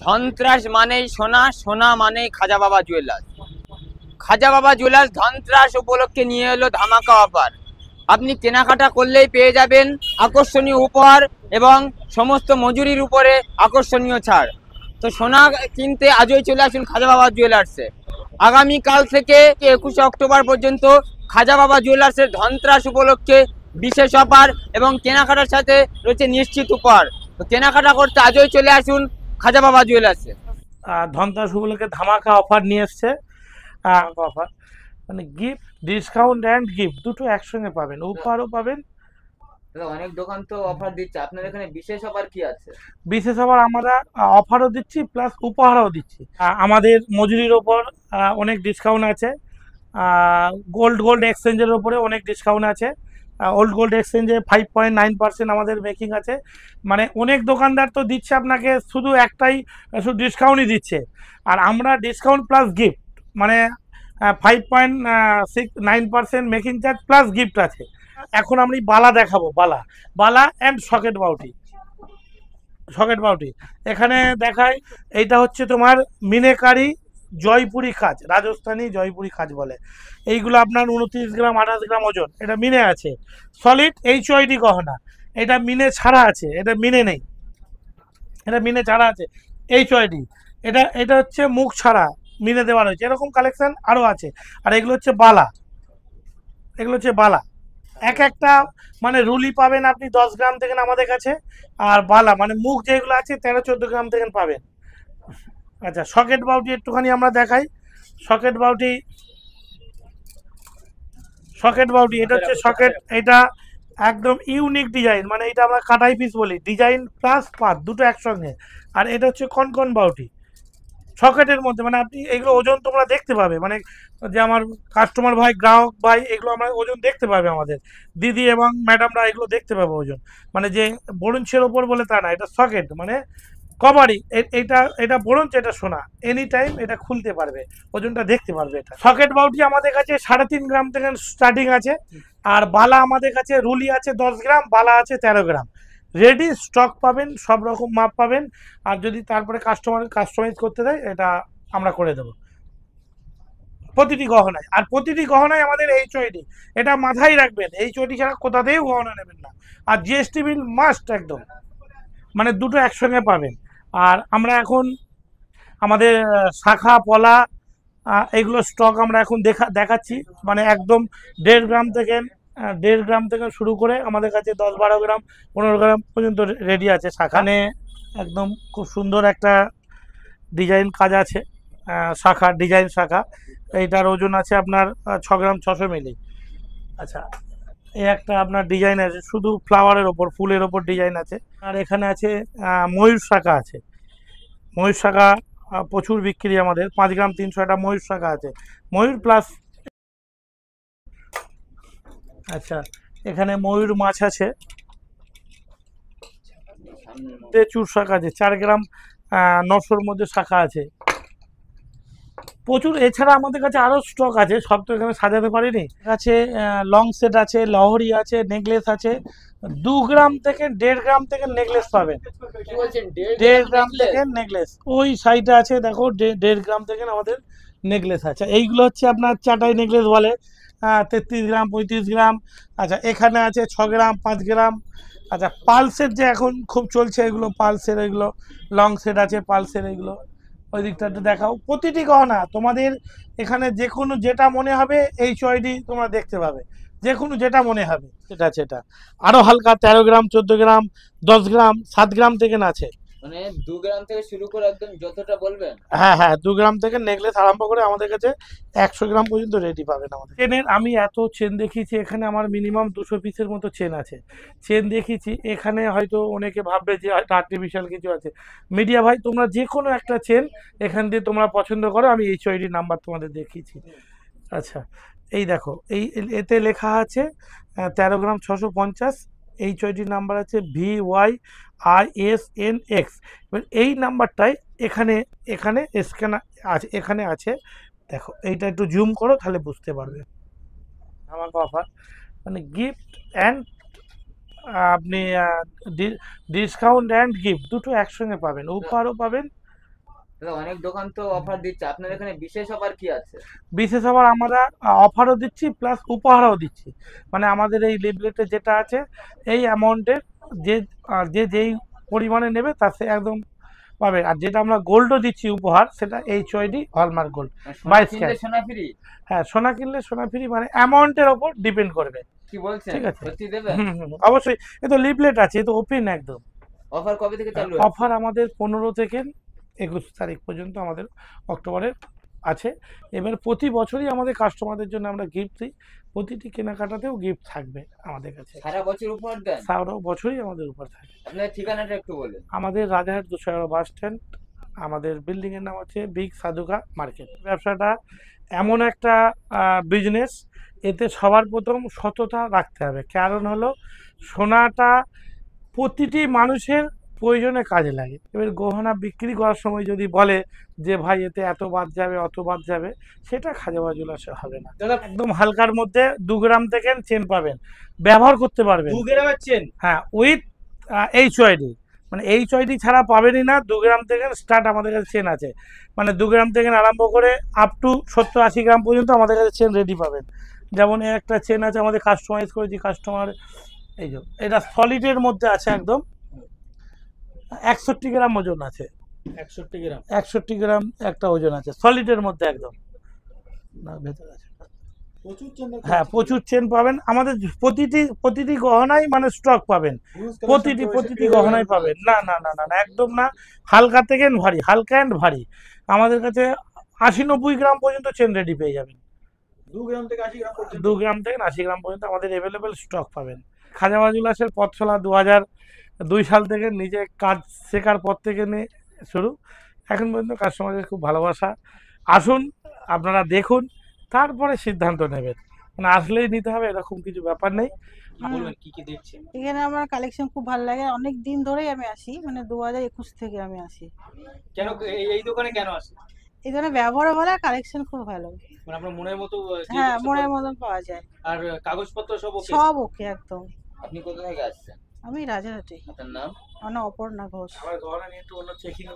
ধনত্রাস মানেই সোনা, সোনা মানেই খাজা বাবা জুয়েলার্স। খাজা বাবা জুয়েলার্স ধনত্রাস উপলক্ষে নিয়ে এলো ধামাকা অফার। আপনি কেনাকাটা করলেই পেয়ে যাবেন আকর্ষণীয় উপহার এবং সমস্ত মজুরির উপরে আকর্ষণীয় ছাড়। তো সোনা কিনতে আজই চলে আসুন খাজা বাবা জুয়েলার্সে। আগামীকাল থেকে 21শে অক্টোবর পর্যন্ত খাজা বাবা জুয়েলার্সের ধনত্রাস উপলক্ষে বিশেষ অফার এবং কেনাকাটার সাথে রয়েছে নিশ্চিত উপহার। তো কেনাকাটা করতে আজই চলে আসুন খাজা বাবা জুয়েলার্সে। ধনতেরাস উপলক্ষে ধামাকা অফার নিয়ে এসছে। অফার মানে গিফট, ডিসকাউন্ট অ্যান্ড গিফট দুটো একসঙ্গে পাবেন, উপহারও পাবেন। অনেক দোকান তো অফার দিচ্ছে, আপনার এখানে বিশেষ অফার কি আছে? বিশেষ আবার আমরা অফারও দিচ্ছি প্লাস উপহারও দিচ্ছি। আমাদের মজুরির ওপর অনেক ডিসকাউন্ট আছে। গোল্ড এক্সচেঞ্জের ওপরে অনেক ডিসকাউন্ট আছে। ওল্ড গোল্ড এক্সচেঞ্জে 5.9% আমাদের মেকিং আছে। মানে অনেক দোকানদার তো দিচ্ছে আপনাকে শুধু একটাই, শুধু ডিসকাউন্টই দিচ্ছে, আর আমরা ডিসকাউন্ট প্লাস গিফট মানে 5.9% মেকিং চার্জ প্লাস গিফট আছে। এখন আমি বালা দেখাবো, বালা অ্যান্ড সকেট বাউটি এখানে দেখায়। এইটা হচ্ছে তোমার মিনেকারি জয়পুরি কাজ, রাজস্থানী জয়পুরি কাজ বলে। এইগুলো আপনার 29 গ্রাম 28 গ্রাম ওজন, এটা মিনে আছে। সলিড HYD গহনা, এটা মিনে ছাড়া আছে, এটা মিনে নেই, এটা মিনে ছাড়া আছে HYD। এটা হচ্ছে মুখ ছাড়া মিনে দেওয়া রয়েছে, এরকম কালেকশন আরও আছে। আর এগুলো হচ্ছে বালা, এক একটা মানে রুলি পাবেন আপনি 10 গ্রাম থেকে আমাদের কাছে, আর বালা মানে মুখ যেগুলো আছে 13-14 গ্রাম থেকে পাবেন। আচ্ছা, সকেট বাউটি একটুখানি আমরা দেখাই। সকেট বাউটি এটা হচ্ছে সকেট, এটা একদম ইউনিক ডিজাইন, মানে এটা আমরা কাটাই পিস বলি, ডিজাইন প্লাস পাত দুটো একসঙ্গে। আর এটা হচ্ছে কনকন বাউটি সকেটের মধ্যে, মানে আপনি এগুলো ওজন তোমরা দেখতে পাবে, মানে যে আমার কাস্টমার ভাই, গ্রাহক ভাই, এগুলো আমরা ওজন দেখতে পাবে, আমাদের দিদি এবং ম্যাডামরা এগুলো দেখতে পাবে ওজন। মানে যে বরুণছের ওপর বলে তা না, এটা সকেট মানে কভারই। এটা বরঞ্চ এটা সোনা, এনি টাইম এটা খুলতে পারবে, ওজনটা দেখতে পারবে। এটা সকেট বাউটি আমাদের কাছে 3.5 গ্রাম থেকে স্টার্টিং আছে। আর বালা আমাদের কাছে রুলি আছে 10 গ্রাম, বালা আছে 13 গ্রাম। রেডি স্টক পাবেন, সব রকম মাপ পাবেন। আর যদি তারপরে কাস্টমাইজ করতে দেয়, এটা আমরা করে দেবো প্রতিটি গহনায়। আর প্রতিটি গহনায় আমাদের HYD, এটা মাথায় রাখবেন, HYD ছাড়া কোথাতেই গহনা নেবেন না। আর GST বিল মাস্ট একদম, মানে দুটো একসঙ্গে পাবেন। আর আমরা এখন আমাদের শাখা পলা এগুলো স্টক আমরা এখন দেখাচ্ছি, মানে একদম 1.5 গ্রাম থেকে শুরু করে আমাদের কাছে 10-12 গ্রাম 15 গ্রাম পর্যন্ত রেডি আছে। শাখানে একদম খুব সুন্দর একটা ডিজাইন কাজ আছে, ডিজাইন শাখা। এইটার ওজন আছে আপনার 6 গ্রাম 600 মিলি। আচ্ছা, এই একটা আপনার ডিজাইন আছে শুধু ফ্লাওয়ারের ওপর, ফুলের ওপর ডিজাইন আছে। আর এখানে আছে ময়ূর শাখা আছে। ময়ূর শাখা প্রচুর বিক্রি আমাদের, 5 গ্রাম 300 একটা ময়ূর শাখা আছে, ময়ূর প্লাস। আচ্ছা, এখানে ময়ূর মাছ আছে, চুর শাখা আছে, 4 গ্রাম 900-র মধ্যে শাখা আছে প্রচুর। এছাড়া আমাদের কাছে আরও স্টক আছে, সব তো এখানে সাজাতে পারিনি। আছে লং সেট আছে, লহরি আছে, নেকলেস আছে। 2 গ্রাম থেকে 1.5 গ্রাম থেকে নেকলেস পাবেন। 1.5 গ্রাম থেকে নেকলেস ওই সাইডে আছে, দেখো 1.5 গ্রাম থেকে আমাদের নেকলেস আছে। এইগুলো হচ্ছে আপনার চাটাই নেকলেস বলে, 33 গ্রাম 35 গ্রাম। আচ্ছা, এখানে আছে 6 গ্রাম 5 গ্রাম। আচ্ছা, পালসের যে এখন খুব চলছে, এগুলো পালসের, এগুলো লং সেট আছে পালসের, এগুলো ওই দিকটাতে দেখাও। প্রতিটি গহনা তোমাদের এখানে যে কোনো যেটা মনে হবে HYD তোমরা দেখতে পাবে, যে কোনো যেটা মনে হবে সেটা আরো হালকা 13 গ্রাম 14 গ্রাম 10 গ্রাম 7 গ্রাম থেকে আছে। মানে 2 গ্রাম থেকে শুরু করে একদম যতটা বলবেন। হ্যাঁ, 2 গ্রাম থেকে নেকলেস আরম্ভ করে আমাদের কাছে 100 গ্রাম পর্যন্ত রেডি পাবেন আমাদের। চেনের আমি এত চেন দেখিয়েছি, এখানে আমার মিনিমাম 200 পিসের মতো চেন আছে। চেন দেখিয়েছি, এখানে হয়তো অনেকে ভাববে যে হয়তো আর্টিফিশিয়াল কিছু আছে। মিডিয়া ভাই, তোমরা যে কোনো একটা চেন এখান দিয়ে তোমরা পছন্দ করো, আমি HYD নাম্বার তোমাদের দেখিয়েছি। আচ্ছা, এই দেখো, এতে লেখা আছে 13 গ্রাম 650, HYD নাম্বার আছে VYISNX। এবার এই নাম্বারটাই এখানে এখানে স্ক্যান আছে, এখানে আছে, দেখো এইটা একটু জুম করো তাহলে বুঝতে পারবে। আমাকে অফার মানে গিফট অ্যান্ড আপনি ডিসকাউন্ট অ্যান্ড গিফট দুটো একসঙ্গে পাবেন, উপহারও পাবেন দাদা অনেক দোকান তো অফার দিচ্ছে, আপনার এখানে বিশেষ অফার কি আছে? বিশেষ আবার আমরা অফারও দিচ্ছি প্লাস উপহারও দিচ্ছি। মানে আমাদের এই লিফলেটে যেটা আছে এই অ্যামাউন্টের যে যেই পরিমাণে নেবে তার সে একদম পাবে। আর যেটা আমরা গোল্ডও দিচ্ছি উপহার, সেটা HYD হলমার্ক গোল্ড সোনা 22 কিনলে ক্যারেট। সোনা ফ্রি? হ্যাঁ, সোনা কিনলে সোনা ফ্রি, মানে অ্যামাউন্টের ওপর ডিপেন্ড করবে। কি বলছেন, ঠিক আছে। সত্যি দেবেন? অবশ্যই। এ তো লিফলেট আছে, এ তো ওপেন একদম। অফার কবে থেকে চালু অফার আমাদের 15 থেকে 21 তারিখ পর্যন্ত আমাদের অক্টোবরের আছে। এবার প্রতি বছরই আমাদের কাস্টমারদের জন্য আমরা গিফট দিই, প্রতিটি কেনাকাটাতেও গিফট থাকবে আমাদের কাছে। সারা বছর উপহার দেন? সারা বছরই আমাদের উপর থাকে। আপনার ঠিকানাটা একটু বলেন। আমাদের রাজারহাট 211 বাস স্ট্যান্ড, আমাদের বিল্ডিং এর নাম হচ্ছে বিগ সাধুকা মার্কেট। ব্যবসাটা এমন একটা বিজনেস, এতে সবার প্রথম সততা রাখতে হবে। কারণ হলো সোনাটা প্রতিটি মানুষের প্রয়োজনে কাজে লাগে। এবার গহনা বিক্রি করার সময় যদি বলে যে ভাই এতে এত বাদ যাবে অত বাদ যাবে, সেটা খাজাবা জুয়েলার্সে হবে না। একদম হালকার মধ্যে 2 গ্রাম থেকে চেন পাবেন, ব্যবহার করতে পারবেন। 2 গ্রামের চেন? হ্যাঁ, উইথ HYD। মানে HYD ছাড়া পাবেনই না। 2 গ্রাম থেকে স্টার্ট আমাদের কাছে চেন আছে, মানে 2 গ্রাম থেকে আরম্ভ করে আপ টু 70-80 গ্রাম পর্যন্ত আমাদের কাছে চেন রেডি পাবেন। যেমন এই একটা চেন আছে আমাদের কাস্টমাইজ করেছি, কাস্টমার এই যে এটা সলিডের মধ্যে আছে, একদম 61 গ্রাম ওজন আছে। 61 গ্রাম? 61 গ্রাম একটা ওজন আছে সলিডের মধ্যে একদম। না, ভেতরে আছে। প্রচুর চেন? হ্যাঁ, প্রচুর চেন পাবেন আমাদের। প্রতিটি গহনায় মানে স্টক পাবেন, প্রতিটি গহনায় পাবেন। না না না না না, একদম না। হালকা থেকে ভারী, হালকা অ্যান্ড ভারী আমাদের কাছে 80-90 গ্রাম পর্যন্ত চেন রেডি পেয়ে যাবেন। 2 গ্রাম থেকে 80 গ্রাম পর্যন্ত? 2 গ্রাম থেকে 80 গ্রাম পর্যন্ত আমাদের অ্যাভেলেবেল স্টক পাবেন। খাজাবা জুয়েলার্সের পথ চলা 2002 সাল থেকে, নিজে কাজ শেখার পর থেকে নিয়ে শুরু এখন পর্যন্ত কাস্টমারের খুব ভালোবাসা। আসুন, আপনারা দেখুন, তারপরে সিদ্ধান্ত নেবেন। মানে আসলেই নিতে হবে এরকম কিছু ব্যাপার নেই। বলবেন কি কি দেখছেন? এখানে আমার কালেকশন খুব ভালো লাগে, অনেক দিন ধরেই আমি আসি, মানে 2021 থেকে আমি আসি। কেন এই দোকানে কেন আসেন? এই ধরনের ব্যবহারও ভালো, কালেকশন খুব ভালো। মানে আপনার মনের মতো যে হ্যাঁ, জিনিসটা মনের পাবেন। মতন পাওয়া যায়। আর কাগজপত্র সব ওকে? সব ওকে একদম। আপনি কোথা থেকে আসছেন? আমি রাজারহাটে। আপনার নাম? আমার নাম অপর্ণা ঘোষ। আমার গহনা নিয়ে একটু চেকিং